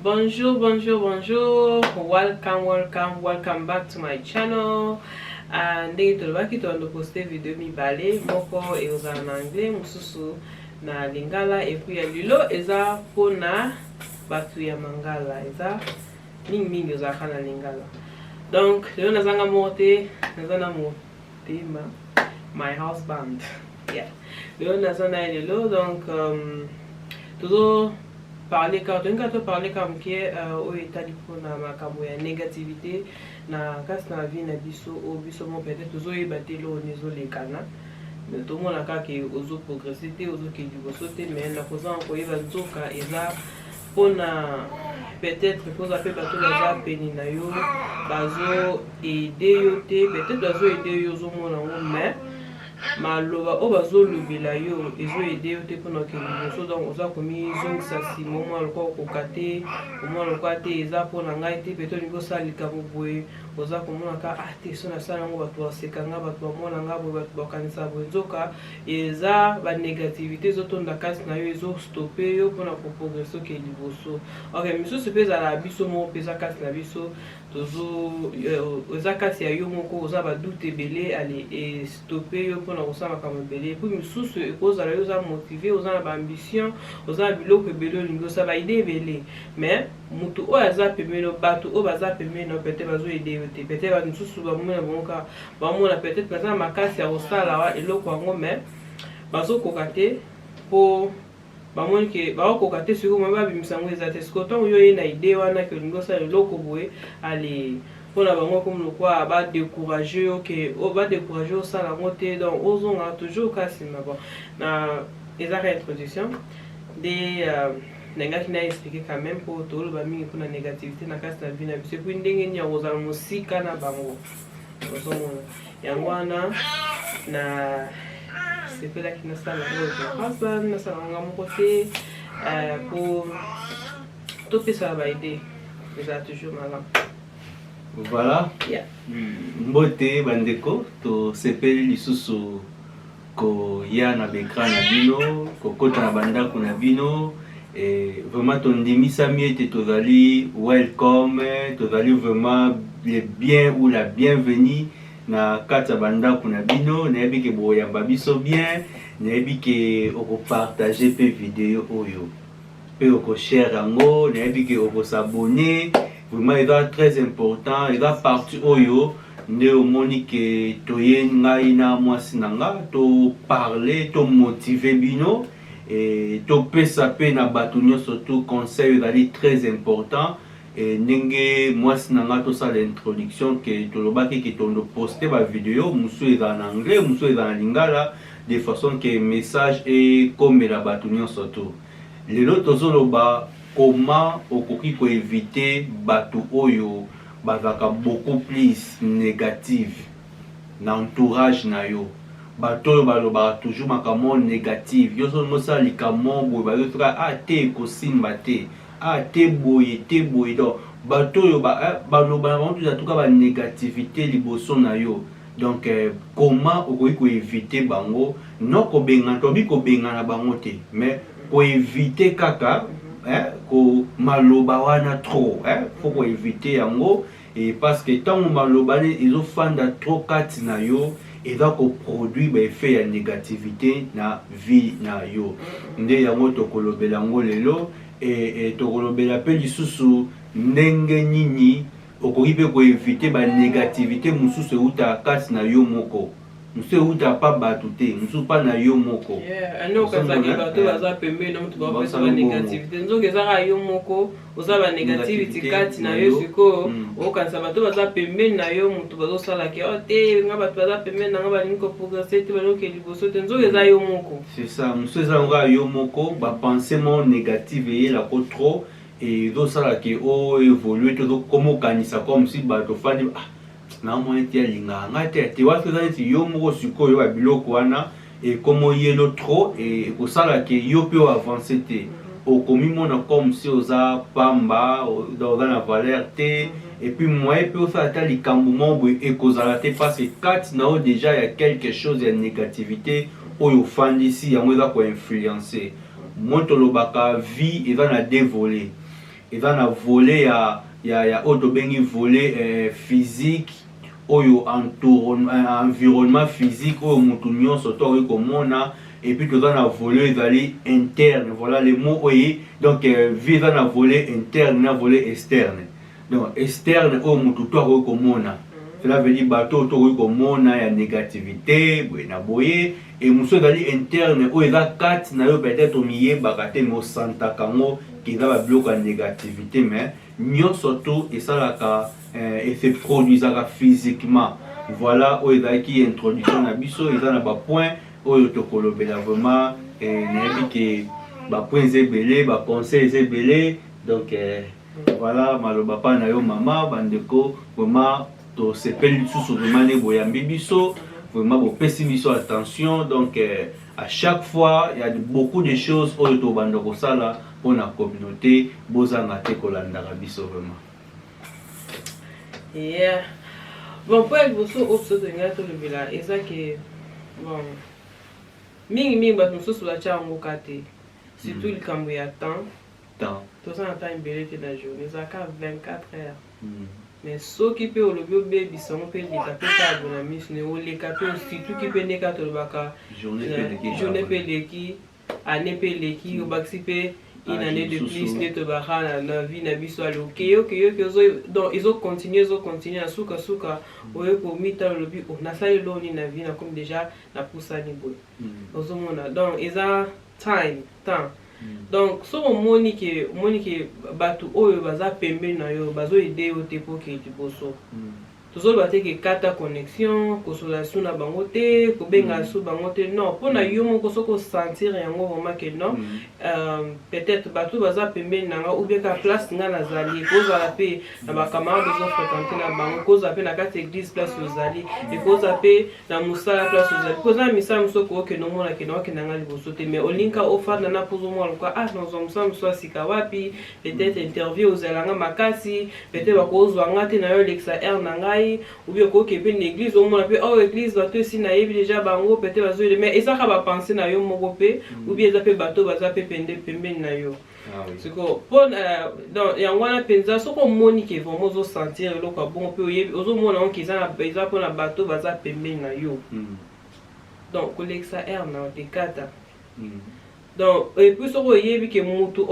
Bonjour, welcome back to my channel. Ndenge tolobaki toando poster video mibale moko eza en anglais mususu na lingala et puis ya lilo eza pona batu ya mangala eza mingi ozaka na lingala. Donc lelo nazanga mote nazana motema my house band. Yeah. Lelo nazana lelo donc toujours parler quand on parler comme qui au état du na makambo ya négativité na kasi na vie na biso au biso mon peut-être toujours ebatelo nezo lekana mais tout monde aka ke ozo progresser te ozo ke liboso te mais na koza ko yeba nzoka eza pona peut-être poza pe bato baza peni na yo bazo aider yo te peut-être bazo aider yo zo mona ngo mais maloba o bazo lobela yo ezo aider yo te pona ke liboso donc oza komi zongisa si momo alko kokate momo alko te eza pona ngai te peut-être niveau salika boboye oza komona ka te so na sala ngo bato basekanga bato bamona nga bo bato bakanisa bo nzoka eza ba négativité zotonda kasi na yo ezo stopper yo pona ko progresser ke liboso. OK, miso se peza la biso mo peza kasi na biso tozo oza kasi ya yo moko oza ba doute belé aller et stopper yo pona kosama kama belé puis miso se epoza la yo oza motivé oza na ba ambition oza biloko belé lingo sa ba idée belé mais mutu o aza pemelo bato o baza pemelo peut-être bazo aider peut-être ba nsusu ba mona bonka ba mona peut-être baza makasi ya osala wa eloko yango mais bazo kokate po ba mona ke ba kokate siko maba bimisango ezate skoton yo na idée wana ke lingo sa eloko boye ali pona bango comme le quoi ba décourager OK o ba décourager osala ngote donc ozonga toujours kasi na bon na ezaka introduction des nenga kina expliquer quand même pour tout le bami pour la négativité na kasi na vie na biso puis ndenge nya ozala musika na bango ozomona yango wana na c'est que là qui na sala ko hasa na sala ngamo côté pour tout ça va aider déjà toujours malin. Voilà. Yeah. Mbote bandeko to sepeli lisusu ko ya na bekra na bino ko kota na bandako na bino. Et vraiment ton démisami était tozali welcome, tozali vraiment le bien ou la bienvenue na kata banda kuna bino na yebi ke boya babiso bien na yebi ke oko partager pe vidéo oyo pe oko share yango na yebi ke oko s'abonner vraiment c'est très important et la partie oyo nde omoni ke toye ngai na mwasi nanga to parler to motiver bino et to pesa pe na bato surtout conseil est très important et ndenge mwasi nanga to ça l'introduction que to lobaki ke to poster ba vidéo musu eza en anglais musu eza en lingala de façon que message et comme la bato surtout lelo tozo loba comment okoki ko éviter bato oyo bazaka beaucoup plus négative na entourage na yo bato baloba toujours makambo négative yo so mosa likamo boy ba yo tra te ko simba te te boye donc bato yo baloba na tout tout ba négativité liboso na yo donc comment okoki ko éviter bango non ko benga to bi ko benga na bango te mais ko éviter kaka ko maloba wana trop faut ko éviter yango et parce que tant maloba ils ont fanda trop kati na yo et donc produit ba effet ya négativité na vie na yo nde yango tokolobela ngo lelo et tokolobela pe lisusu ndenge nini okoki pe ko éviter ba négativité mususu uta kati na yo moko mususu uta pa batu te mususu pa na yo moko ano kazaki bato baza pembe na mutu ba pesa ba négativité nzoke ezaka yo moko oza ba négativité kati na yo siko okanisa bato baza pembe na yo mutu bazosala ke te nga bato baza pembe na nga balingi ko progresser te baloke liboso te nzoke eza yo moko c'est ça mususu eza nga yo moko ba pensement négative et la ko trop et do sala ke o évoluer to comme kanisa comme si bato fandi na mo enti alinga ngate te waso zani yo moko siko yo ba biloko wana et comme yelo trop et ko sala ke yo pe avancer te au komi mona comme si oza pamba dans la valeur te et puis moi et puis au fait ta likambo mo et kozala te parce que kat na déjà il y a quelque chose de négativité oyo fandi si yango za ko influencer moto lobaka vie et va na dévoler eza na volet ya oyo tobengi volet physique oyo environnement physique oyo mutu nyonso to okoki komona, et puis toza na volet ezali interne, voilà le mot oyo. Donc vie eza na volet interne na volet externe. Donc externe oyo mutu to akoki komona, cela veut dire bato to akoki komona ya négativité boye na boye, et mosusu ezali interne oyo eza kati na yo peut-être omiyebaka te mais osantaka yango eza babiloko ya négativité, mais nyonso to esalaka se produisaka physiquement. Voilà oyo ezalaki introduction na biso, eza na bapoint oyo tokolobela vraiment nayebi ke bapoint eza ebele, baconseil eza ebele. Donc voilà maloba pa na yo mama bandeko, vraiment tosepeli lisusu vraiment ne boyambi biso, vraiment bopesi biso attention. Donc à chaque fois il y a beaucoup de choses oyo tobanda kosala pour la communauté, bozanga te kolandaka biso vraiment. Yeah. Bon, pour être bosso opso de ngato le villa, ezake bon. Mingi bato so la cha ngokate. Surtout le kambo ya temps. Tout ça en temps imbelete na journée, zaka 24 heures. Mais so qui peut le bébé bisongo peut les taper ka bona mis ne o les capé surtout qui peut ne ka to baka journée peleki, année peleki au baxipe une année de plus net baka na vie na biso alo keyo donc ils ont continué à suka oyo ko mita le bi on a ça lo ni na vie na comme déjà na poussa ni boy ozomona donc eza temps. Donc so moni ke batu oyo baza pembe na yo bazo aider au tepo ke liboso toujours bate ke kata connexion consolation na bango te ko benga su bango te non pona yo moko soko sentir yango vraiment que non peut-être batu baza pembe na nga ou bien ka place nga na zali koza la pe na ba camarades besoin fréquenter na bango koza pe na kati église place ozali et koza pe na musala place ozali koza misa musoko ke no mona ke no ke na nga liboso te mais olinka ofa na pozo mo alko no zo musala muso sika wapi peut-être interview ozalanga makasi peut-être bakozwa ngate na yo lexa r na ngai ou bien ko ke pe l'église au moins pe oh église bato si na yebi déjà bango peut-être bazo mais eza ka ba penser na yo moko pe ou bien eza pe bato baza pe pende pembe na yo c'est ko bon donc ya ngwana penza soko moni ke vraiment zo sentir le ko bon pe yebi ozo mona on kiza na eza po na bato baza pembe na yo donc ko lexa r na de kata donc et puis soko yebi ke mutu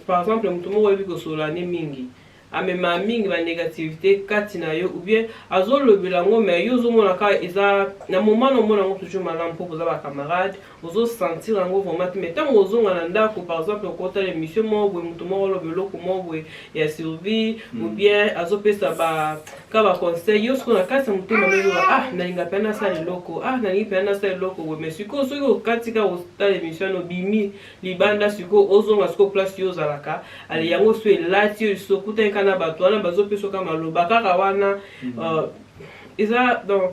par exemple mutu moko yebi ko solane mingi amema mingi ba négativité kati na yo ou bien azolobela ngo mais yo zo mona ka eza na moment no mona ngo toujours malamu pour za ba camarades ozo sentir ngo vraiment mais tant ozo ngana ndako par exemple ko ta l'émission mo bo mutu mo lobelo ko mo bo ya survie ou bien azopesa ba ka ba conseil yo siko na kati mutu na yo na linga pena sa loko na linga pena sa loko mais siko so yo kati ka o ta l'émission no bimi libanda siko ozo nga siko place yo zalaka ali yango so elati yo so kuta na bato wana bazopeso kama maloba kaka wana eza donc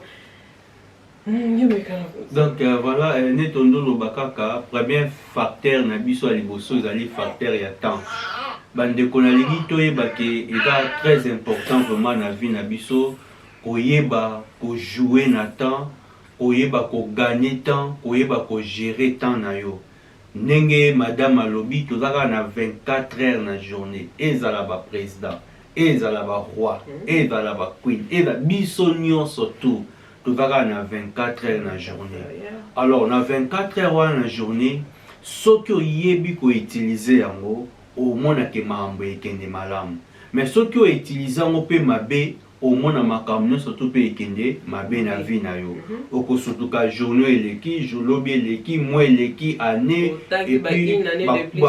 voilà netondo loba kaka premier facteur na biso ya liboso ezali facteur ya temps bandeko nalingi toyeba ke eza très important vraiment na vie na biso koyeba kojouer na temps koyeba kogagner temps koyeba kogérer temps na yo ndenge madame alobi tozaka na 24 heures na journée ezala ba président ezala ba roi ezala ba queen ezala biso nyonso tout tozaka na 24 heures na journée. Alors na 24 heures na journée soki oyebi ko utiliser yango omona ke mambo ekende malamu mais soki o utiliser yango pe mabe omona makambo nyonso to pe ekende mabe na vie na yo okosutuka journée eleki jolobi eleki mois eleki année et puis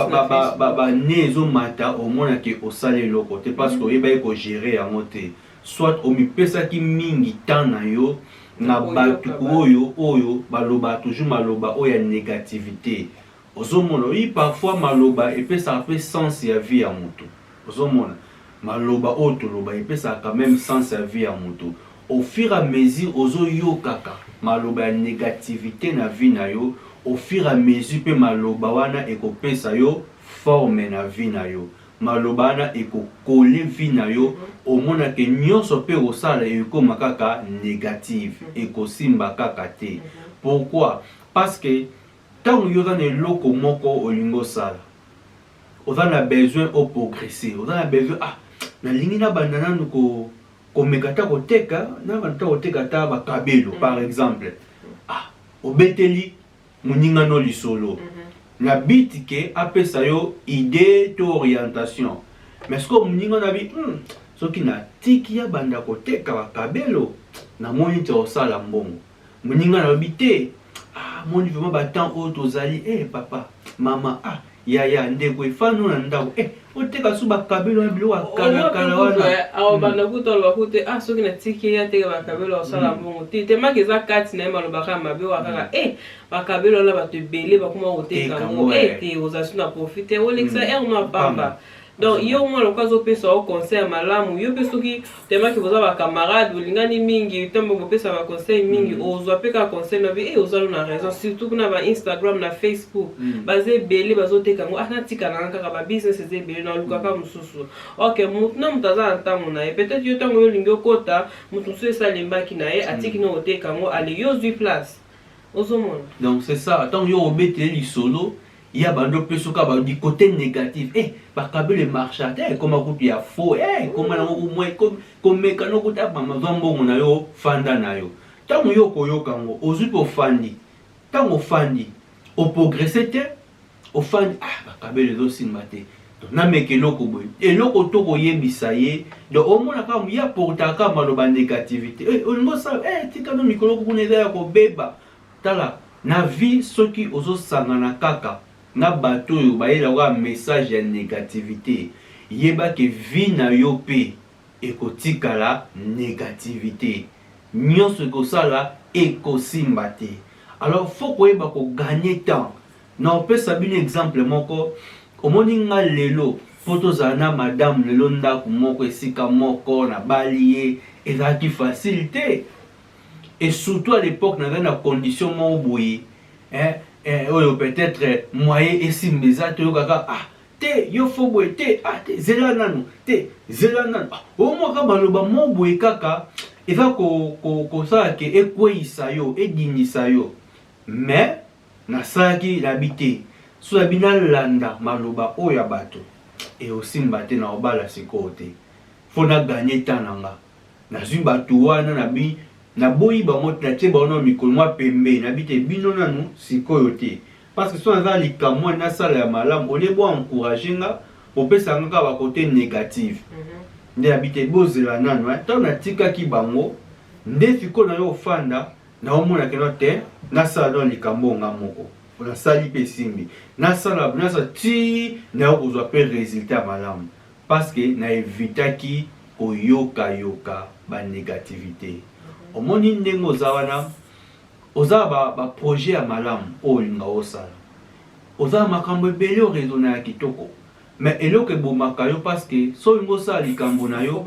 ba ne ezomata omona ke osali eloko te parce que oyeba ko gérer yango te soit omipesaki mingi temps na yo na bato oyo baloba toujours maloba oyo ya négativité ozomona oyi parfois maloba epesaka pe sens ya vie ya moto ozomona maloba otoloba epesa quand même sens à vie à moto au fur et à mesure ozo yo kaka maloba ya négativité na vie na yo au fur et à mesure pe maloba wana ekopesa yo forme na vie na yo maloba wana ekokole vie na yo omona ke nyonso pe osala ekoma kaka négative ekosimba kaka te pourquoi parce que tant yo za na eloko moko olingo sala on a besoin au progresser, on a besoin na lingi na bandana nuko komekata koteka na banta koteka ta ba kabelo par exemple obeteli muninga no lisolo na bitike apesa yo idée to orientation mais ce que muninga na bi soki na tiki ya banda koteka ba kabelo na moni to sala mbongo muninga na bité moni vraiment ba temps o tozali papa mama ya ndeko ifano na ndako oteka su bakabelo bilo akala kala wana banda kutolo bakute soki na tiki ya teka bakabelo osala mbongo te makeza kati na malobaka mabe wakaka bakabelo la bato ebele bakoma koteka ngo te ozasu na profite olekisa no pamba. Donc yo mo lokazo pesa au conseil malamu yo pe soki tema ki boza ba camarade bolingani mingi tembo bo pesa ba conseil mingi ozwa pe ka conseil na bi ozalo na raison surtout kuna ba Instagram na Facebook baze bele bazoteka ngo na tika na kaka ba business ze bele na lukaka mususu OK mutu na mutaza ntango na peut-être yo tango yo lingo kota mutu so esa lembaki na atiki no oteka ngo ale yo zui place ozomona. Donc c'est ça tant yo obeteli solo il y a du côté négatif bakabelo marcha comme akutu ya faux comme na au moins comme mekano kuta mama zombongo na yo fanda na yo tango yo koyoka ngo ozu po fandi tango fandi o progresser te o fandi bakabelo zo simbate na mekelo ko boy eloko to ko yebisa ye donc au moins ka ya portaka maloba négativité on sa tika no mikolo ko kuneza ya ko beba tala na vie soki ozo sangana kaka na bato yo bayela wa message ya négativité yeba ke vie na yo pe ekotikala négativité nyonso ekosala ekosimba te. Alors faut koyeba ko gagner temps na opesa bino exemple moko omoni nga lelo photo za na madame lelo ndako moko esika moko na balie ezalaki facilité et surtout à l'époque na na condition mo boye peut-être moyen esimeza to kaka te yo fo boye te zela nanu te zela nanu o mo ka baloba mo boye kaka eza ko sala ke ekweisa yo edinisa yo mais na saki labité so abina landa maloba oya bato osimba te na obala sikote fo na gagner temps nanga na zwi bato wana na bi na boyi ba mot na teba ono mikolo mwa pembe na bite bino nanu sikoyo te parce que so na likamwa na sala ya malamu olebo encourager nga opesa nga ba côté négatif nde habite bozela nanu ta na tika ki bango nde fiko na yo fanda na omona keno te na sala don likambo nga moko na sali pe simbi na sala na sa ti na ozwa pe résultat malamu parce que na evitaki oyoka ba négativité. Omoni ndenge ozawana oza ba projet ya malamu olinga osala oza makambo ebele oraisonner ya kitoko mais eloko ebomaka yo parce que so olinga osala likambo na yo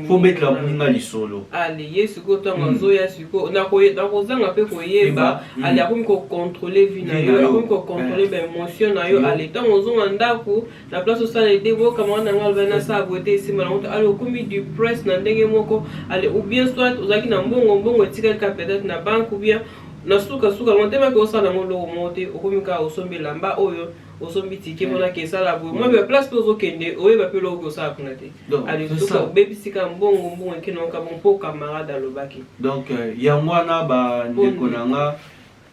fo betela moninga lisolo ale ye siko ntango azoya siko nakozanga mpe koyeba ale akomi kocontrole vie na yo akomi kocontrole baémotion na yo ale ntango ozonga ndako na place osala ede bokamwana nanga alobai nasala boye te esimba na moto ale okomi depresse na ndenge moko ale ou bien soit ozalaki na mbongo etikali ka peut-être na banque ou bien na suka ngo te maki osala ngo loko moko te okomi kaka osombi elamba oyo osombi tike mona ke esala boye mwa place mpe ozokende oyeba mpe loko osala kuna te ale suka obebisika mbongo ekenoka bon mpo camarade alobaki. Donc yango wana bandeko na nga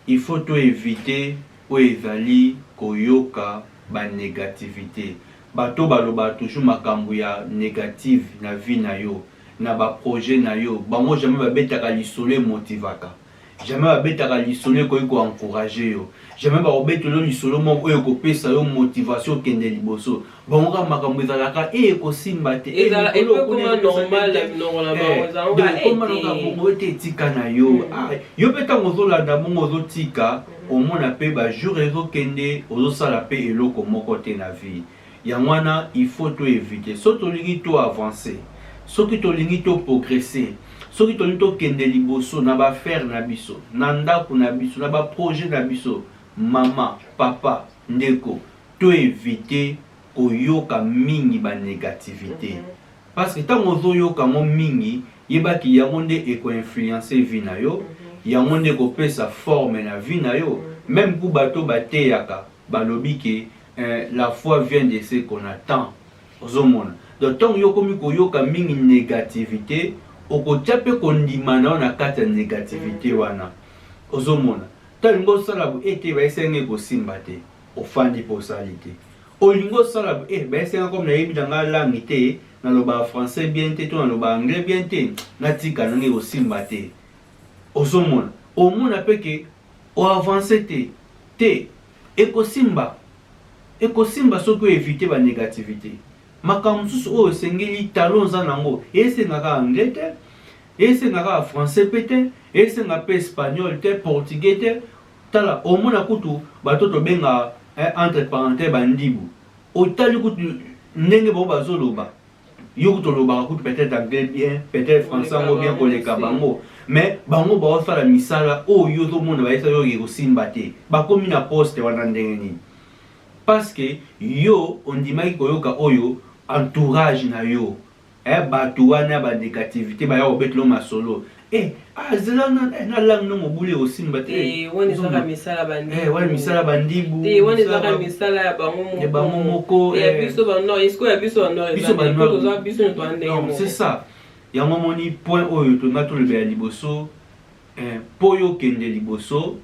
il faut to éviter oyo ezali koyoka banégativité bato baloba toujours makambo ya négative na vie na yo na baprojet na yo bango jamais babetaka lisolo emotivaka jamais babetaka lisolo koyi koencourage yo jamais bakobetelo lisolo moko oyo kopesa yo motivation okende liboso bango kaka makambo ezalaka ekosimba te bongo ete etika na yo yo mpe ntango ozolanda bongo ozotika omona mpe bajour ezokende ozosala mpe eloko moko te na vie yango wana il faut to éviter so tolingi to avancer soki tolingi to progresser soki tolingi to kende liboso na baaffaire na biso na ndako na biso na baprojet na biso mama papa ndeko to éviter koyoka mingi banégativité parce que ntango ozoyoka mo mingi yebaki yango nde ekoinfluence vie na yo yango nde kopesa forme na vie na yo même ku bato bateyaka balobi ke la foi vient de ce qu'on attend. Ozomona. Donc tant yo komi koyoka mingi négativité, okotia pe kondimana na kati ya négativité wana. Ozomona. Talingo sala bu ete ba esenge ko simba te. Ofandi po salite. Olingo sala bu ba esenga comme na yebi danga langue te, na loba français bien te, to na loba anglais bien te, na tika nange ko simba te. Ozomona. Omona pe ke o avancer te ekosimba soko éviter ba négativité. Makambo susu o sengeli talon za nango esengaka anglais te, esengaka français pe te, esengaka pe espagnol te, portugais te. Tala omona kutu bato to benga entre parenthèses bandibu. Otali kutu ndenge bo bazoloba. Yo kutu loba kutu peut-être anglais bien, peut-être français ngo bien koleka bango. Mais bango ba osala misala o yo to mona ba esa yo ko simba te. Ba komi na poste wana ndenge ni. Parce que yo ondimaki koyoka oyo entourage na yo. Bato wana ba négativité ba ya obetlo masolo. Zela na lang no mobule o simba te. Woni saka misala bandibu. Wani misala bandibu. Woni saka misala ya bango moko. Ya biso bando, isko ya biso bando. Biso bando. Biso to ande. Non, c'est ça. Ya moni point oyo to na to le ba liboso. Poyo kende liboso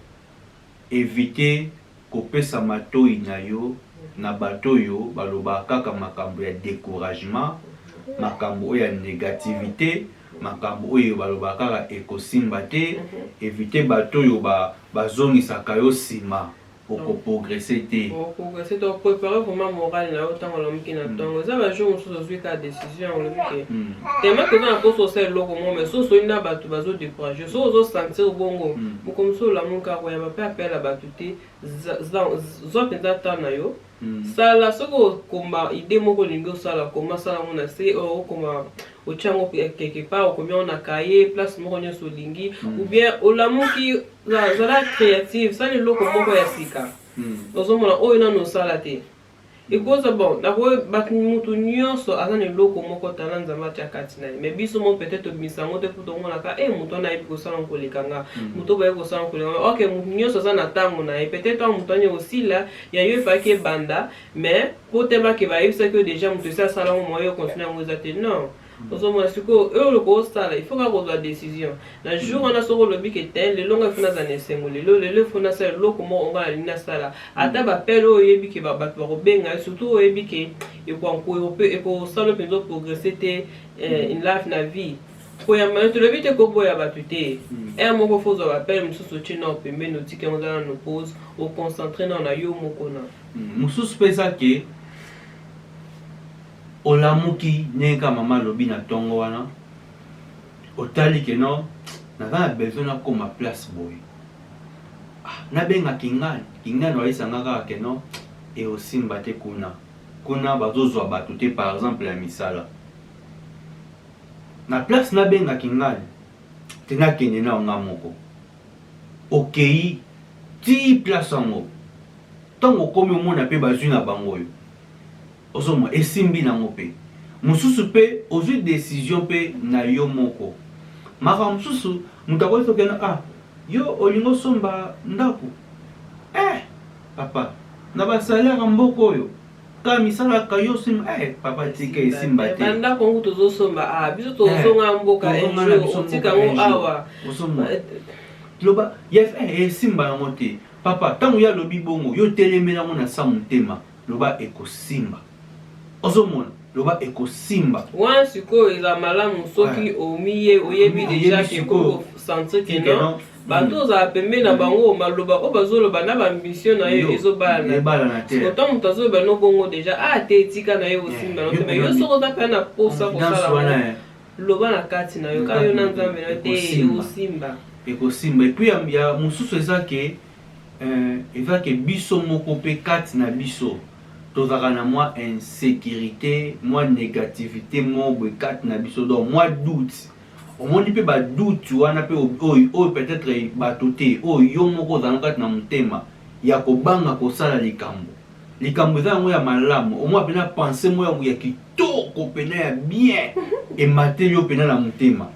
éviter kopesa matoi na yo na bato yo baloba kaka makambo ya découragement, makambo ya négativité, makambo oyo baloba kaka ekosimba te, éviter bato yo bazongisaka yo sima oko progresser te. Progresser to préparer vraiment moral na autant on l'homme qui n'attend. Ça va jouer sur ce cas décision on le dit. Tellement que dans la course c'est logo mais so ina bato bazo décourager. So ozo sentir bongo. Mo comme so la mon ka ya pas appel à batuté zo pendant na yo. Sala soko komba idée moko lingo sala koma sala mona se o koma o chango quelque part o combien on a cahier place moko nyo solingi ou bien o lamu ki la créative ça le loko moko ya sika ozo mona o ina no sala te e koza bon dako bat mutu nyonso azane loko moko talanza mati akati na mais biso mo peut-être misango te puto mona ka mutu na ibi ko sala ko lekanga mutu ba ko sala ko lekanga OK mutu nyonso za na tango na peut-être mutu anye aussi là ya yo pa ke banda mais pour tema ke ba yebisa que déjà mutu ça sala mo moyo continuer ngo zate non ozo mona siko le ko sala il faut ka ko la décision na jour on a soko le bi ke tel le longa fina za nesengo le fona sa loko mo onga lina sala ata ba pelo yebi ke ba ba ko benga surtout yebi ke e ko sala penzo progresser te in life na vie ko ya ma to le bi te ko boya batute mo ko fozo ba pele mususu china opembe no tike on za no pause au concentrer na yo moko na mususu pesa ke olamuki neka mama lobi na tongo wana otali ke no na besoin na koma place boy na benga kingani waisanga kaka ke no e osimba te kuna bazozwa bato te par exemple ya misala na place na benga kingani te nakende na onga moko okei ti place yango ntango okomi omona mpe bazwi na bango oyo ozoma esimbi nango pe mususu pe ozwi décision pe na yo moko maka mususu mutako sokena yo olingo somba ndako papa na basalaire mboko oyo ka misala ka yo simba papa tika esimba te banda kongu tozo somba biso tozo nga mboka enjo tika ngo awa ozoma loba yes esimba nango te papa tango ya lobi bongo yo telemela ngo na sa motema loba ekosimba ozomona loba ekosimba wan siko eza malamu soki omiye oyebi déjà ke ko sentir que non bato za pembe na bango maloba o bazoloba na ba mission na yo ezobala na te autant mutazo ba no bongo déjà te tika na yo osimba no te yo soko ta pena posa ko sala loba na kati na yo ka yo na nzambe na te osimba ekosimba et puis ya mususu eza ke biso moko pe kati na biso tozaka na mwa insécurité mwa négativité mo boye kati na biso donc mwa doute omoni mpe badoute wana mpe oyo peut-être bato te oyo yo moko ozala kati na motema ya kobanga kosala likambo eza yango ya malamu omwa pena pense mo ya kitoko pena ya bien emate yo pena na motema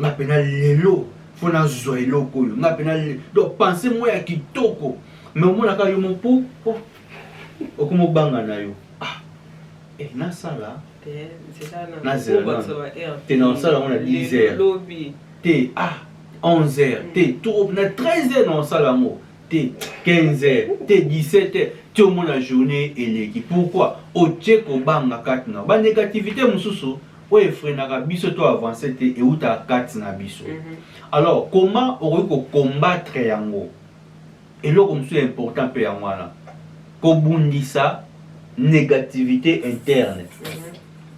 nga pena lelo fo nazwa eloko oyo nga pena donc pense mo ya kitoko mais omonaka yo mopo okomo banga na yo ah na sala na zela te na sala on a 10 heures te 11 heures te trop na 13 heures na sala mo te 15 heures te 17 heures te au moins la journée eleki pourquoi o tcheko banga katina ba négativité mususu o efrenaka biso to avancer te e uta katina biso alors comment on peut combattre yango eloko mususu important pe yango wana kobundisa négativité interne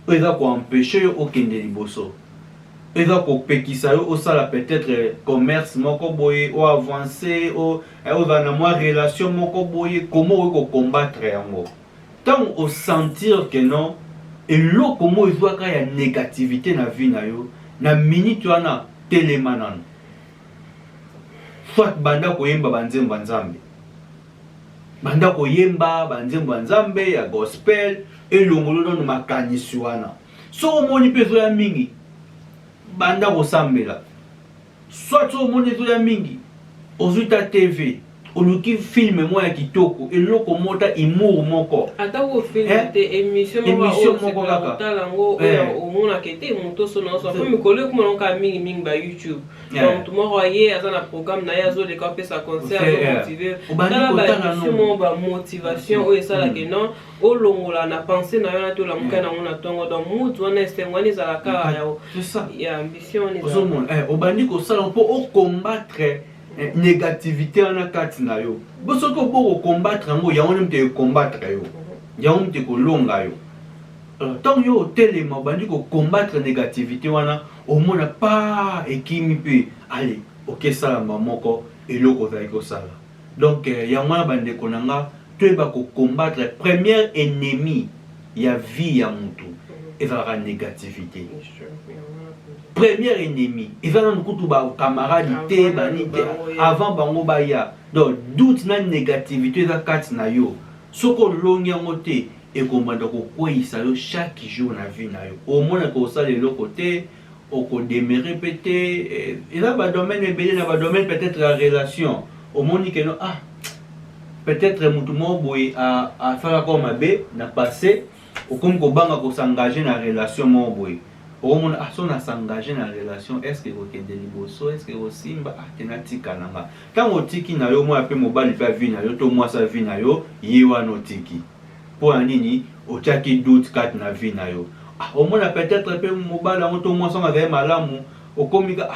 eza ko empêcher yo okende liboso eza ko pekisa yo osala peut-être commerce moko boye o avancer o na moi relation moko boye comment ko combattre yango tant au sentir que non eloko mo ezwaka ya négativité na vie na yo na minute wana telemanan soit banda koyemba banzembo nzambe banda koyemba banzembo nzambe ya gospel elongolo no makanisi wana so omoni pezo ya mingi banda kosambela soit so omoni pezo ya mingi ozuta TV oluki film mo ya kitoko eloko mota humour moko ata ko film te émission moko kaka talango omona kete moto so na so fami kole ko mon ka mingi ba YouTube donc tout mo royer asa na programme na yazo le ka pesa concert motiver tala ba émission ba motivation o esala ke non o longola na penser na yo na to la muka na ngona tongo donc mutu wana estengwani za la ka ya ambition ni zo mon obandi ko sala po o combattre négativité en akati na yo boso ko boko combattre ngo ya on te combattre yo ya on te ko longa yo tant yo telema bandi ko combattre négativité wana au mona pas ekimi pe allez OK sala moko eloko za ko sala donc ya mwana bande konanga to ba ko combattre premier ennemi ya vie ya mutu ezala négativité premier ennemi ils vont nous couper ba camarade te banite avant bango baya donc doute na négativité za kat na yo soko longi ngote e komanda ko koisa yo chaque jour na vie na yo au moins ko sala le côté au ko démérer pété et là ba domaine ebele na ba domaine peut-être la relation au moins que non peut-être mutu mo boy a faire comme abe na passé au comme ko banga ko s'engager na relation mo boy au monde a son à s'engager dans la relation est-ce que vous êtes liboso est-ce que vous simba tenatika nanga quand on tiki na yo moi pe mobali pa vie na yo to moi sa vie na yo yewa no tiki pour nini o taki doute kat na vie na yo au monde peut-être pe mobali on to moi son avec malamu o komika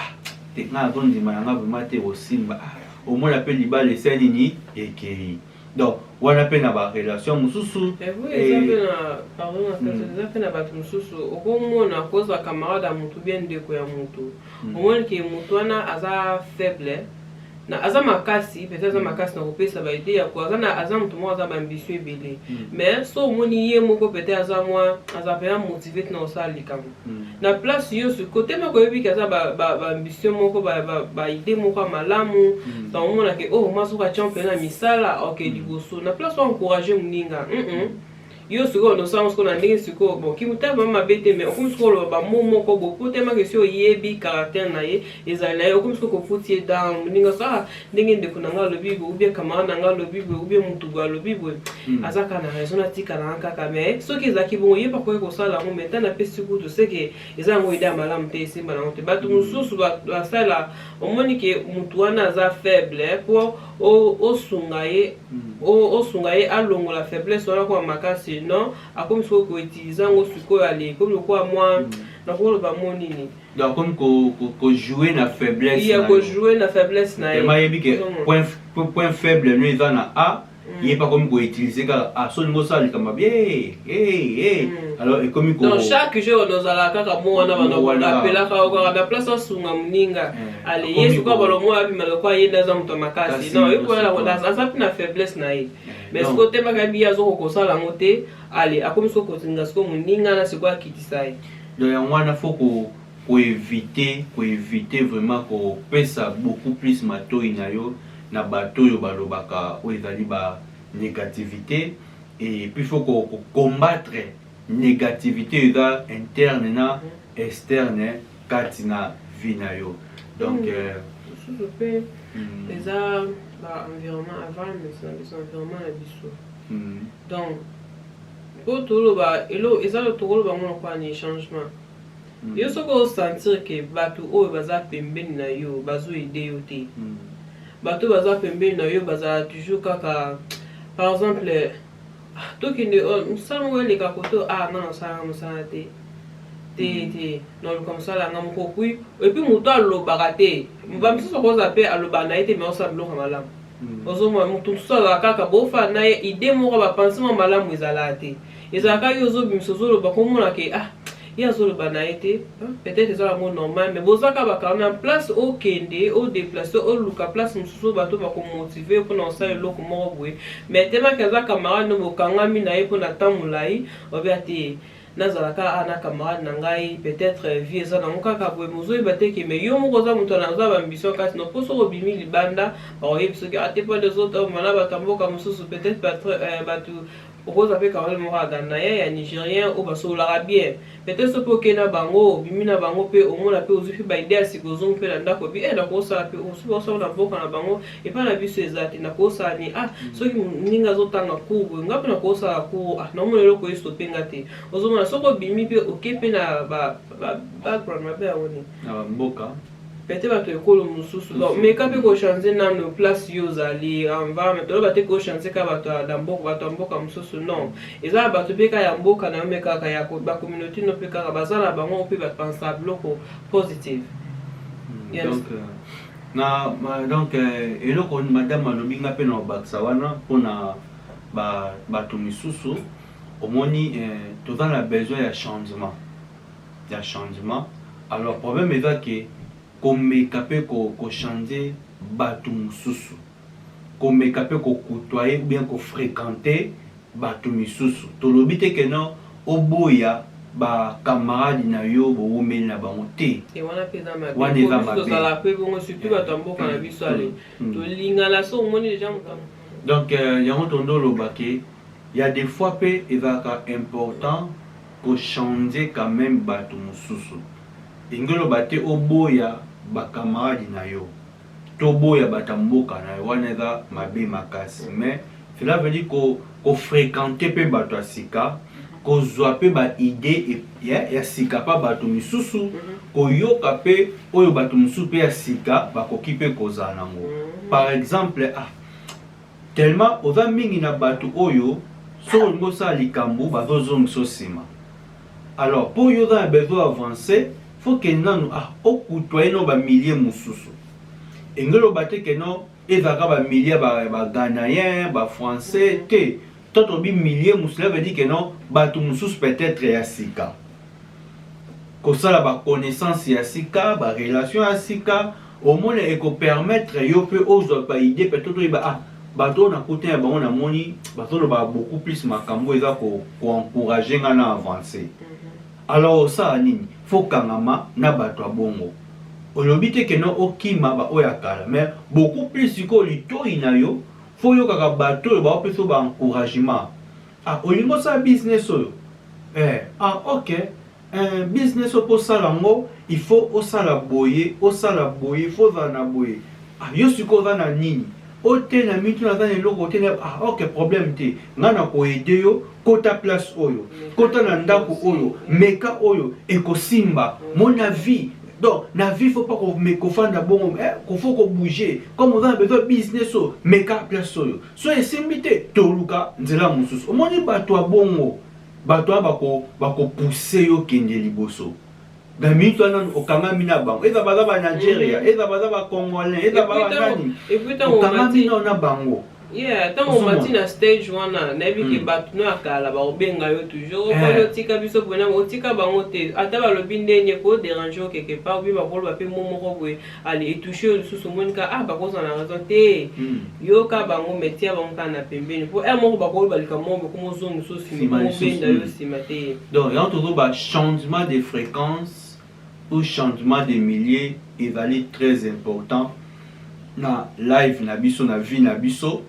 te na dondi malanga mate o simba au monde pe libale seli ni ekei donc wana pe na ba relation mususu pardon ça fait na ba mususu okomona koza camarade mutu bien ndeko ya mutu omona ke mutu wana aza faible na aza makasi peut-être aza makasi na kopesa ba idée ya ko aza mutu mo aza ba ambition ebele mais so omoni ye moko peut-être aza pe motivé na osala likambo na place yo ce côté moko yebi ka aza ba ambition moko ba idée moko malamu donc omona ke moi so ka champion na misala OK liboso na place on encourager muninga yo siko no sens ko na ndenge siko bon ki mutaba mabete mais okum siko lo ba momo ko beaucoup tellement que si o yebi caractère na ye ezala yo okum siko ko futie dans ndinga sa ndenge ndeko na nga lobibo ou bien camarade na nga lobibo ou bien mutu ba lobibo azaka na raison na tika na kaka mais so ki ezaki bon ye pa ko sala mo maintenant na pesi ko to c'est que ezango ida malam te simba na te batu mususu ba sala omoni ke mutu wana za faible pour o sungaye o sungaye alongo la faiblesse wana kwa makasi non comme si on utilise un sucre aller comme quoi moi na ko ba monini donc comme ko jouer na faiblesse il y a ko jouer na faiblesse na point faible nous en a il est pas comme ko utiliser ka son mo sali kama bien alors et comme donc chaque jour nous ala kaka mo wana bana apela ka ko na place sunga muninga ale yesu ko balo mo abi malo kwa yenda za mtu makasi non iko la wala ça na faiblesse na ye mais ce côté makabi azo ko sala ngote ale akomi so ko tinga sko muninga na sikwa kitisai donc ya wana faut ko éviter vraiment ko pesa beaucoup plus matoi na yo na bato yo balobaka o ezali ba négativité et puis faut ko combattre négativité eza interne na externe kati na vie na yo donc eza ba environnement avant mais c'est environnement na biso Donc pour tout le bas et là ils ont le tout le bas mon quoi ni changement yo soko sentir que batu o baza pembeni na yo bazo aider yo te batu baza pembeni na yo baza toujours kaka par exemple to kinde musala mo le kakoto non ça musala te non comme ça là ngam ko puis et puis muto alobaka te mbam so ko zape aloba na ete mais on sa bloka malamu ozo mo muto so la kaka bofa na idée moko ba penser mo malamu ezala te ezaka yo zo bimsozo loba ko mona ke il y a sur peut-être c'est ça normal mais vous avez quand même place au kende au déplacer au luka place mususu bato ba ko motiver pour non ça eloko moko boye mais tellement que za camarade no bokanga mi na ye pour na tamulai obiati nazalaka ana camarade na ngai peut-être vie ça na mukaka boye mozo ibate ke mais yo moko za muto na za ambition kasi no poso ko bimi libanda ba oyebiso ke ate pas les autres mana batamboka mususu peut-être batu vous avez quand même un Ghanéen, un Nigérien, ou baso l'arabien. Peut-être ce pour qu'il y a bango, bimina bango pe au moins la pe aux yeux by idée si vous on peut la d'accord bi et d'accord ça pe aussi bon ça on a beaucoup na bango et pas la vie c'est ça na ko ça ni so ki ninga zo tanga ku ngapi na ko ça ku na mo lelo ko stopper ngati ozo na soko bimi pe OK pe na ba background ma pe awoni mboka peut-être bato ekolo mususu donc mais kape ko changer na no place yo zali environnement to bato ko changer ka bato da mboka mususu non eza bato pe ka ya mboka na meka ka ya ko ba communauté no pe ka bazala bango pe ba penser bloco positif donc eloko madame alobi nga pe na baksa wana pona bato misusu omoni toza na besoin ya changement alors problème eza ke komeka pe ko changer bato mususu komeka pe ko côtoyer ou bien ko fréquenter bato misusu tolobi te ke non oboya ba camarade na yo bo omeli na bango te et wana pe za mabe to sala pe bongo surtout bato mboka na biso ale to lingala so omoni déjà mutamo donc yango tondo lobake il y a des fois pe ezaka important ko changer quand même bato mususu ingelo bate oboya ba camarade na yo to boya batamboka na yo wana eza mabe makasi mais cela veut dire ko fréquenter pe bato asika ko zwa pe ba idée ya sika pa bato misusu ko yoka pe oyo bato misusu pe asika bakoki pe kozala nango par exemple tellement oza mingi na bato oyo so ngo sa likambo bazozongisa nsima alors pour yo za besoin avancer faut que nanu okutoye no ba milliers mususu engelo bate ke no ezaka ba milliers ba Ghanéen ba français te toto bi milliers mususu veut dire que non bato mususu peut-être ya sika ko sala ba connaissance ya sika ba relation ya sika au moins et ko permettre yo pe ozo ba idée peut-être bato na côté ya bango na moni bato ba beaucoup plus makambo eza ko encourager ngana avancer alors ça nini faut kangama na bato abongo olobi te ke no okima ba oya kala mais beaucoup plus ko litoi na yo faut yo kaka bato ba opeso ba encouragement olingo sa business oyo OK business pour salango il faut osala boye faut na boye yo siko na nini ote na mitu na zane loko te OK problème te ngana ko aider yo kota place oyo kota na ndako oyo meka oyo ekosimba mon avis donc na vie faut pas ko me ko fanda bon ko faut ko bouger comme on a besoin business o meka place oyo so esimbite toluka nzela mususu omoni bato abongo bato bako pousser yo kende liboso na minute wana okanga mina bango eza baza ba Nigeria eza baza ba Congolais eza ba nani okanga mina na bango tango omati na stage wana nayebi ke bato no akala baobenga yo toujours okoyo otika biso bona otika bango te ata balobi ndenge ko déranger yo quelque part obi bakoloba pe moko boye ale etouche yo lisusu monika bakozala na raison te yoka bango metia bango kaka na pembeni po moko bakoloba likambo bokomozongisa osima mobenda yo nsima te donc yango tozoba changement de fréquence ou changement de milieu ezali très important na live na biso na vie na biso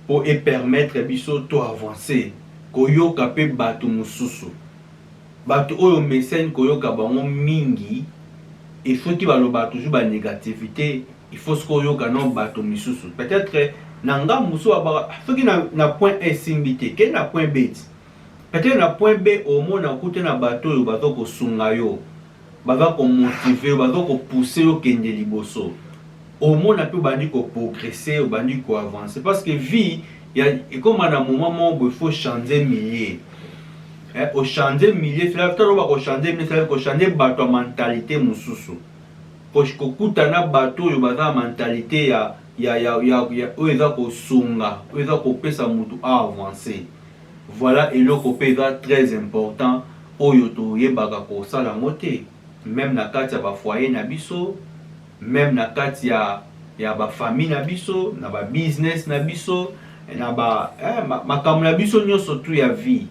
pour permettre biso to avancer koyoka pe bato mususu bato oyo message koyoka bango mingi il faut ki baloba toujours ba négativité il faut koyoka non bato misusu peut-être nanga muso abaka soki na point A simbi te ke na point B peut-être na point B au moins na kute na bato yo bazo ko sunga yo baza ko motiver bazo ko pousser yo kende liboso au moins na pe bandi ko progresser bandi ko avancer parce que vie et comme à un moment où il faut changer millier au changer millier c'est là que changer mais c'est que changer bato mentalité mususu parce que kutana bato yo baza mentalité ya oeza ko sunga oeza ko pesa mutu a avancer voilà et le côté très important oyo to yebaka ko sala moté même na kati ya ba foyer na biso même na kati ya ba famille na biso na ba business na biso na ba makambo na biso nyonso tu ya vie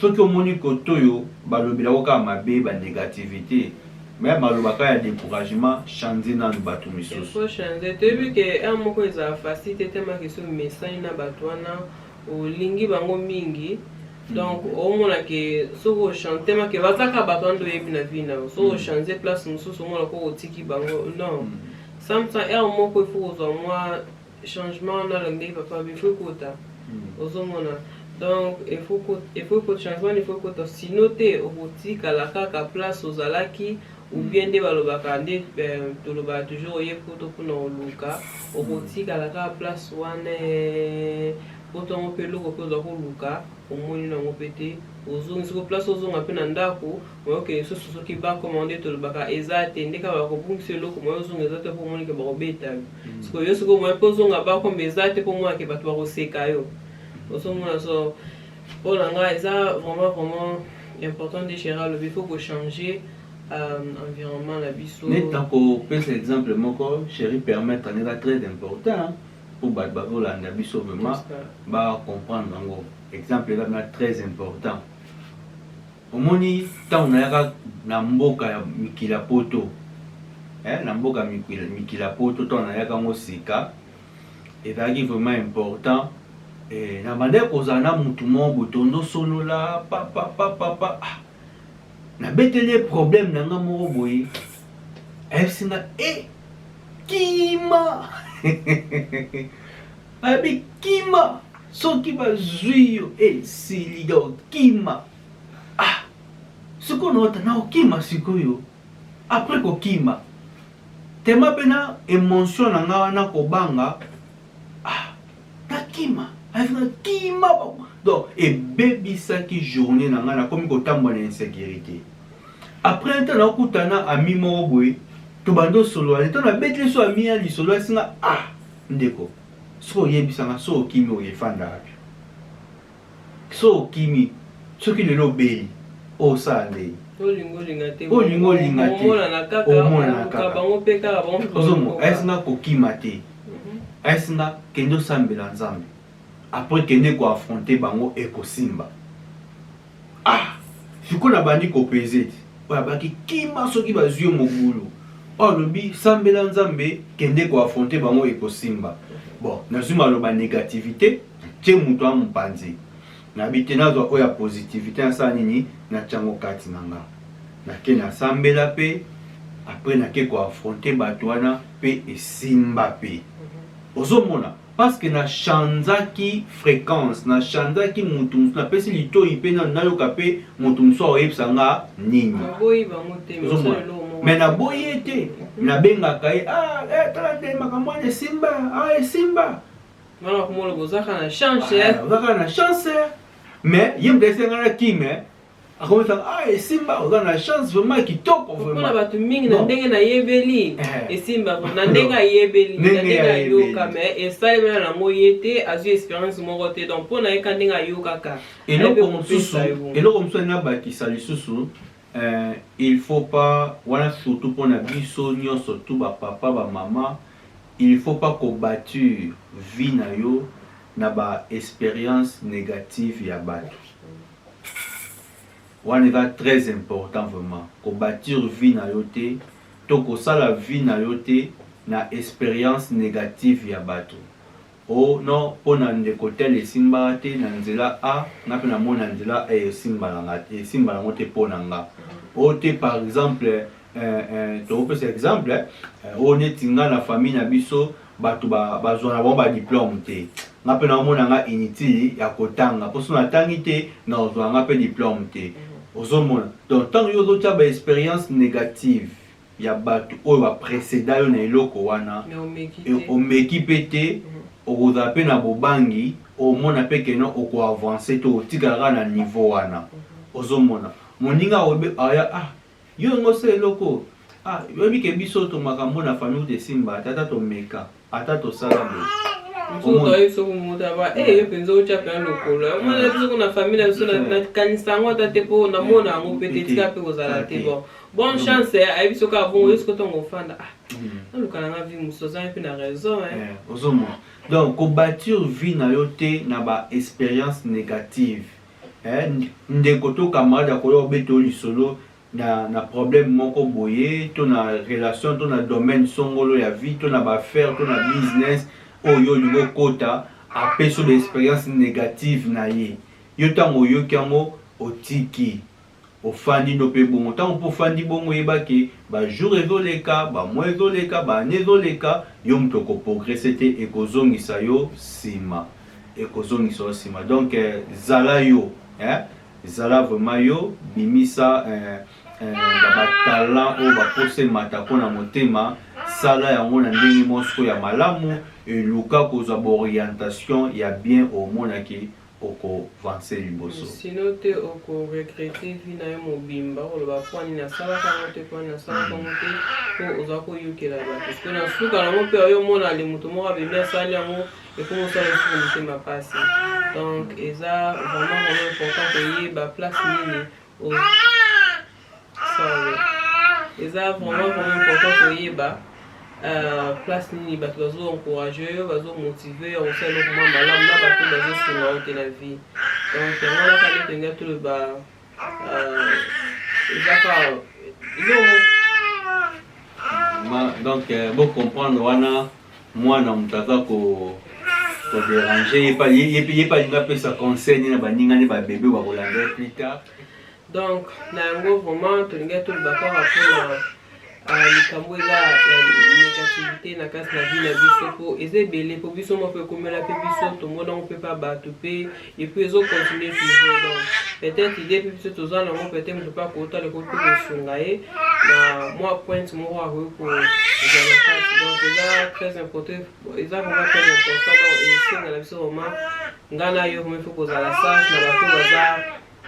soki omoni koto yo balobela ko kama mabe ba négativité même malobaka ya découragement changer na bato misusu. Il faut changer. Tu as vu que un moko eza facile tellement que ce message na bato wana olingi bango mingi donc omona ke soko chanter ma ke bataka bato ndo yebi na vie na soko changer place mususu omona ko otiki bango non sometimes un moko il faut aux moi changement na langue papa il faut kota ozomona donc il faut que changement il faut que sinon te okotika la kaka place ozalaki ou bien de balobaka nde toloba toujours oye poto mpona oluka okotika la kaka place wana potongo mpe eloko mpe oza koluka omoni nango mpe te ozongi siko place ozonga mpe na ndako oyoke susu soki bakomande tolobaka eza te ndeka bakobungisa eloko moyo ozonga eza te mpo omonike bakobetami siko yo siko moyo mpe ozonga bakombe eza te mpo omonake bato bakoseka yo ozomona so mpo na ngai eza vraiment important de chéri alobi il faut kochanger environnement la biso mais tant qu'on peut cet exemple moko chéri permettre en est très important pour bato bazolanda biso vraiment ba comprendre yango exemple là très important omoni ntango nayaka na mboka ya mikila poto na mboka mikila poto ntango nayaka yango sika ezalaki vraiment important na bande kozala na mutu moko tondo sonola papa na beteli problème na nga moko boye ayebisinga kima abi kima soki bazwi yo esili ya okima sikoyo naota na okima sikoyo après kokima tema mpe na émotion na nga wana kobanga nakima kima donc ebebisaki journée na nga nakomi kotambola na insécurité après ntango nakutana ami moko boye tobandi osolola ntango nabeteli so ami ya lisolo asinga ndeko so oyebisanga so okimi oyefanda wapi so okimi soki lelo obeli osala ndeni olingolinga te omona kaka ozomona ayesinga kokima te ayesinga kende osambela nzambe après kende koaffronte bango ekosimba sikoyo na bandi kopese te oyo abaki kima soki bazwi yo mobulu oyo alobi sambela nzambe kende koaffronte bango ekosimba bon nazwi maloba négativité tie mutu ya mopanzi nabi te nazwa oyo ya positivité nasala nini natyango kati na nga nake nasambela mpe après nake koaffronte bato wana mpe esimba mpe ozomona parce que na chanzaki fréquence na chanzaki mutu musu napesi litoi mpe nayoka mpe mutu musu aoyebisa nga nini mais naboyi ete nabengaka ye tala te makambo wana esimba ozaka na chance mais ye mutu esenga na kime akomisa esimba oza na chance vraiment kitoko mpona bato mingi na ndenge nayebeli esimba na ndenge ayebeli na ndenge ayoka mais esalemela nango ye te azwi expérience moko te donc mpona yeka ndenge ayokaka eloko mosusu nabakisa lisusu il faut pas wana surtout mpona biso nyonso tu bapapa bamama il faut pas kobature vie na yo na baexpérience négative ya bato wana eza très important vraiment kobature vie na yo te to kosala vie na yo te na expérience négative ya bato non mpona ndeko tel esimbaka te na nzela a nga mpe namona na nzela esimba yango te mpo na nga oyo te par exemple tokopesa exemple oyo neti nga na famille na biso bato bazwa na bango badiplôme te nga mpe naomona nga inutile ya kotanga mposo natangi te nazwa nga mpe diplôme te ozomona donc ntango yo ozotia baexpérience négative ya bato oyo baprécéda yo na eloko wana omeki mpe te okozala mpe na bobangi omona mpe keno okoavance to otikalaka na niveau wana ozomona moninga aya yo ngo se eloko yoyebi ke biso to makambo na famille tesimba tata tomeka ata tosala boye mosusu toyebiso komuta ba yo mpenza otya pena lokolo omona biso kuna famille na biso nakanisa yango ata te mpo namona yango mpe te tika mpe kozala te bon chance ayebi so kaka bongo yosko ntongo ofanda naluka nanga vie mosusu ozangi mpe na raison ozomona donc kobâtir vie na yo te na baexpérience négative ndeko to camarade akoya obeta yo lisolo na problème moko boye to na relation to na domaine songolo ya vie to na baaffaire to na business oyo olingo kota apeso baexpérience négative na ye yo ntango oyoki yango otiki ofandi no mpe bongo ntango mpo ofandi bongo oyebaki bajour ezoleka bamois ezoleka baane ezoleka yo moto okoprogresse te ekozongisa yo nsima donc zala yo zala vraiment yo bimisa batalant oyo bapose mata mpona motema sala yango na ndenge moko ya malamu eluka kozwa baorientation ya bien omonaki okovanse liboso sino te okoregrete vi na yo mobimba oloba pwani nasalaka yango te pwani nasalaka yango te po oza koyokela bato soki na suka nango mpe oyo omona le moto moko abemi asali yango epo mosala esuku motema mpasi donc eza vraiment important koyeba place nini eza vraiment important koyeba place nini bato bazo-encourage yo bazo-motive yo kosala eloko mwa malamu na bato bazosunga yo te na vie donc yango wana kaka nde toloba ezaka donc bocomprendre wana mwana moto aza kodérange ye pa alinga apesa conseil nini na baninga nde babebe bakolanda plus tard donc na yango vraiment tolingai toloba kaka mpona likambo eza ya négativité na kasi na vie na biso mpo eza ebele mpo biso moko ekomela mpe biso tomonango mpe pa bato mpe epuis ezocontinue toujours donc peut-être idée mpe biso toza nango peut-être moto mpe akota leko mpe kosunga ye na mwa pointe moko akoki kozala kati donc eza très important eza vraiment très important donc esenga na biso vraiment ngai na yo vraiment ifo kozala sage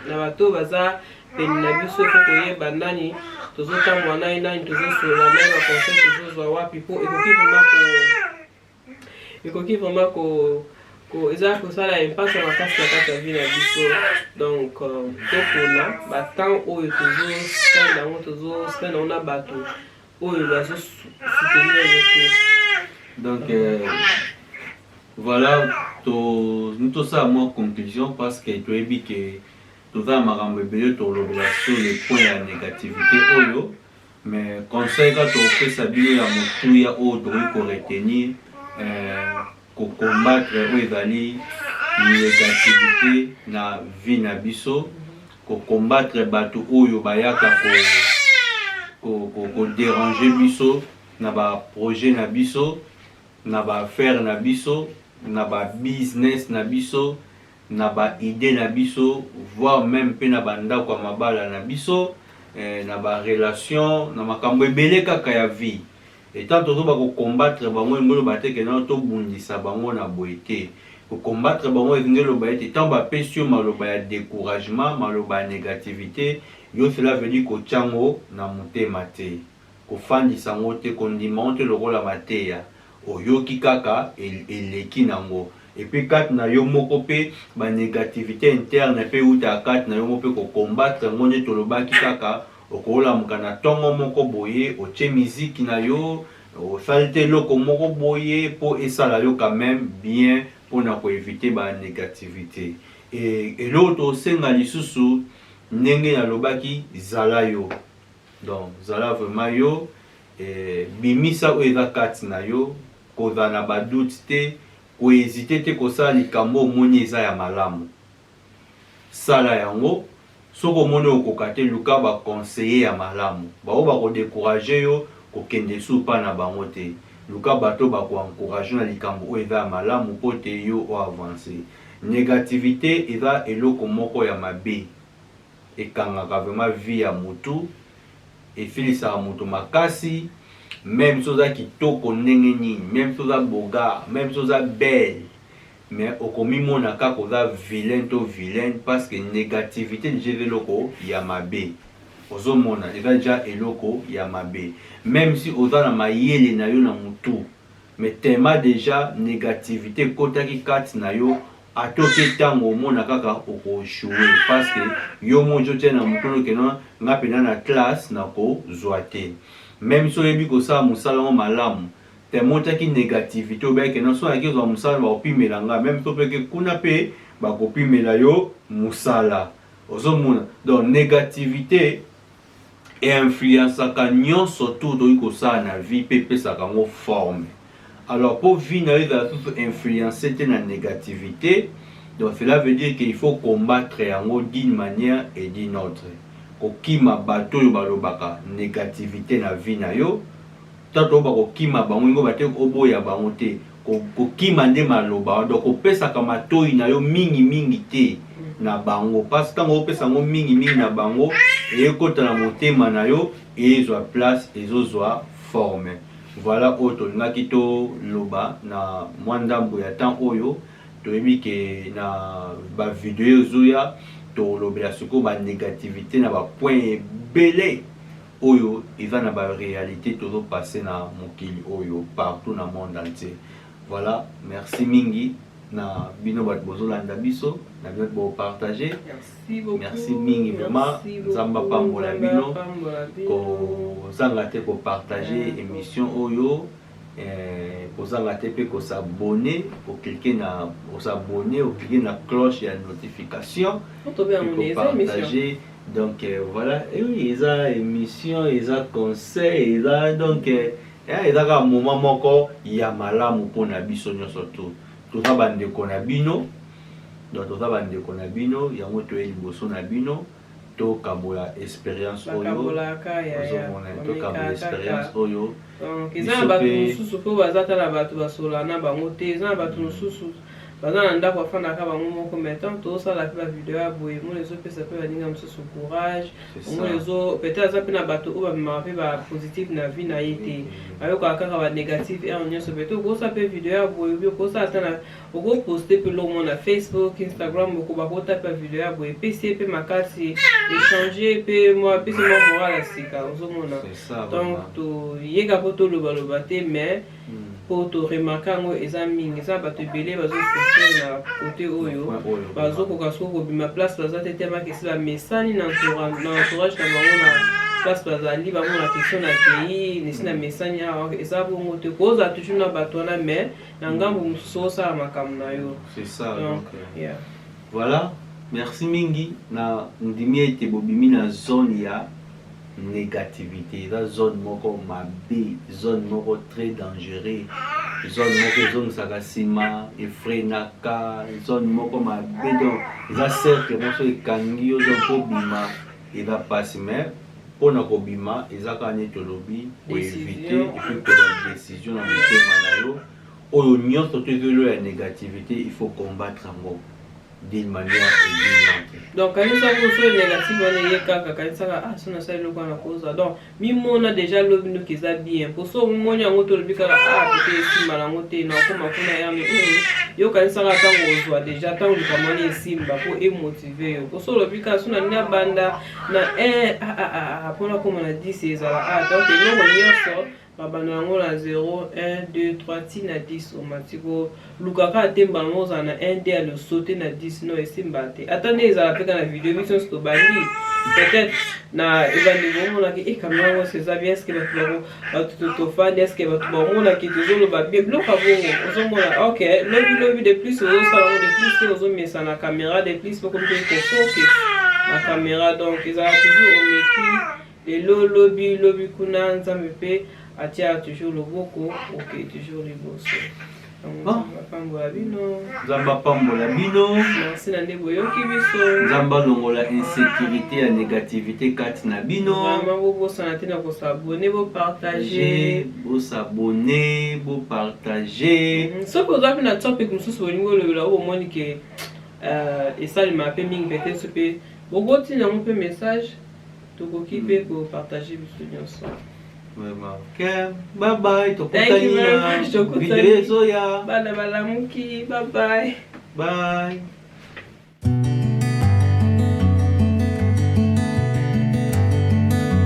na bato baza pene na biso fo koyeba nani tozotambola nani tozosola nani baconseil tozozwa wapi mpo ekoki vraiment eza kosala impact makasi na kati ya vie na biso donc topona batemps oyo tozospende yango tozospende yango na bato oyo bazosoutenir yo te donc voilà nous tosala mwa conclusion parce que toyebi ke toza makambo ebele tolobela sur le point ya négativité oyo mais conseil ka topesa bino ya motuya oyo tokoki koretenir kokombattre oyo ezali négativité na vie na biso kokombattre bato oyo bayaka kodérange biso na baprojet na biso na baaffaire na biso na babusiness na biso na baide na biso voire même mpe na bandako ya mabala na biso na barelation na makambo ebele kaka ya vie etant tozoba kokombattre bango elingi oloba te kena tobundisa bango na boye te kokombattre bango elingi oloba ete ntango bapesi yo maloba ya découragement maloba ya négativité yo cela veut dire kotia ngo na motema te kofandisa ngo te kondima ngo te lokola mateya oyoki kaka eleki nango epuis kati na yo moko mpe banégativité interne mpe euta kati na yo moko mpe kokombattre yango nde tolobaki kaka okolamuka na ntongo moko boye otie miziki na yo osali te eloko moko boye mpo esala yo quand même bien mpona koevite banégativité eloko tosenga lisusu ndenge nalobaki zala yo donc zala vraiment yo bimisa oyo eza kati na yo kozala na badoute te kohésite te kosala likambo omoni eza ya malamu sala yango soki omoni okoka te luka baconseiller ya malamu bao bakodécourage yo kokende su mpa na bango te luka bato bakoencourage na likambo oyo eza ya malamu mpo te yo oavance. Négativité eza eloko moko ya mabe ekangaka vraiment vie ya mutu efilisaka mutu makasi, même si oza kitoko ndenge nini, même si oza boga, même si oza belle, mais okomimona kaka oza vilain to vilaine parce que négativité déjà eloko ya mabe. Ozomona eza déjà eloko ya mabe, même si oza na mayele na yo na mutu, mais tellement déjà négativité kotaki kati na yo atoke tango omona kaka okoshue parce que yo mojo te na mutu kena nga pena na classe na kozwa te. Même si oyebi kosala mosala ngo malamu temotaki négativité obeke na so yaki ozwa mosala bakopimela nga, même so peke kuna pe bakopimela yo mosala. Ozomona donc négativité influençaka nyonso tu toyi kosala na vie pe pesaka ngo forme. Alors pour vie na yo influencer te na négativité, donc cela veut dire qu'il faut combattre yango d'une manière et d'une autre. Kokima bato yo balobaka négativité na vie na yo, tato ba kokima bango ngo bate oboya bango te, kokima nde maloba, donc opesaka matoi na yo mingi mingi te na bango, parce que tango opesa ngo mingi mingi na bango ekota na motema na yo ezwa place ezozwa forme. Voilà oto ngaki to loba na mwandambo ya temps oyo toyebi ke na ba video zoya to lobela siko ba négativité na ba point belé oyo eza na ba réalité tozo passer na mokili oyo partout na monde entier. Voilà, merci mingi na bino bat bozolanda biso na bino bo partager. Merci beaucoup. Merci mingi vraiment zamba pambola bino ko zanga te ko partager émission oyo ko zanga te pe ko s'abonner, ko cliquer na ko s'abonner, ko cliquer na cloche ya notification pour partager. Donc voilà, et oui, eza émission, eza conseil, eza donc eza ka moment moko ya malamu pona biso nyonso tu. Toza bandeko na bino, donc toza bandeko na bino yango to liboso na bino to kabola expérience oyo to kabola expérience oyo donc eza bato mususu po bazata na bato basola na bango te, eza bato mususu baza na ndako afandaka bango moko maintenant tosala pe ba video ya boye mo lezo pesa pe baninga mususu courage mo lezo peut-être aza pe na bato oyo bamemaka pe ba positif na vie na ye te bayoka kaka ba négatif et nyonso peut-être okosa pe video ya boye obi okosa ata na okoposte pe lomo na Facebook, Instagram okobakota pe video ya boye pesi pe makasi échanger pe moi pesi mo moral asika ozomona. Donc to yeka po to loba te mais pour te remarquer ngo eza mingi eza bato ebele bazosofrir na côté oyo bazokoka soko kobima place baza te tema kesi bamesani na entourage na bango na place bazali bango na question na pays nesi na mesani awa eza bongo te koza toujours na bato wana mais na ngambo mosusu osala makambo na yo. C'est ça donc yeah. Voilà, merci mingi na ndimi ete bobimi na zone ya négativité, la zone moko mabe, zone moko très dangereux, zone moko zone sakasima, efrenaka, zone moko mabe donc la cercle moso ekangi yo donc obima et va passer mais pour na kobima ezaka ne tolobi pour éviter et puis pour la décision na motema na yo oyo nyonso to ezolo ya négativité il faut combattre ngo d'une manière évidente. Donc quand ça vous soit négatif on est kaka quand ça ah sona ça le na cause donc mi mona déjà lobi no kiza bien pour so mona ngoto lobi kala ah peut-être simba la moté na koma kuna ya mi yo quand ça tango ozwa déjà tango likamoni simba pour émotiver yo pour so lobi kala sona na banda na pour la comme on a dit c'est ça ah donc no nyonso babana yango na 0 1 2 3 ti na 10 omatiko lukaka temba moza na 1 de le sauter na 10 no esimba te attendez ezala peka na vidéo vision sto bandi peut-être na ebandi bomona ki kamera c'est ça bien ce que bato to fan est-ce que bato bomona ki tozolo ba bien bloka bongo ozomona OK lobi de plus ozo sala de plus ozo mesa na caméra de plus pour comme que focus na caméra donc ezala toujours au meki le lobby kuna nzambe pe atia toujours le boko, ok, toujours les boss. Pambola bino. Nzamba pambola bino. Merci na ndebo yoki biso. Nzamba longola insécurité et négativité kati na bino. Vraiment bo bosana te na ko s'abonner, bo partager, bo s'abonner, bo partager. Soki oza na topic mosusu olingi olobela oyo omoni ke esalema mpe mingi peut-être so mpe bokotina yango mpe message tokoki mpe kopartage biso nyonso. Vraiment. Okay. Bye bye. Thank you very much. Video ezoya. Bana balamuki. Bye bye. Bye.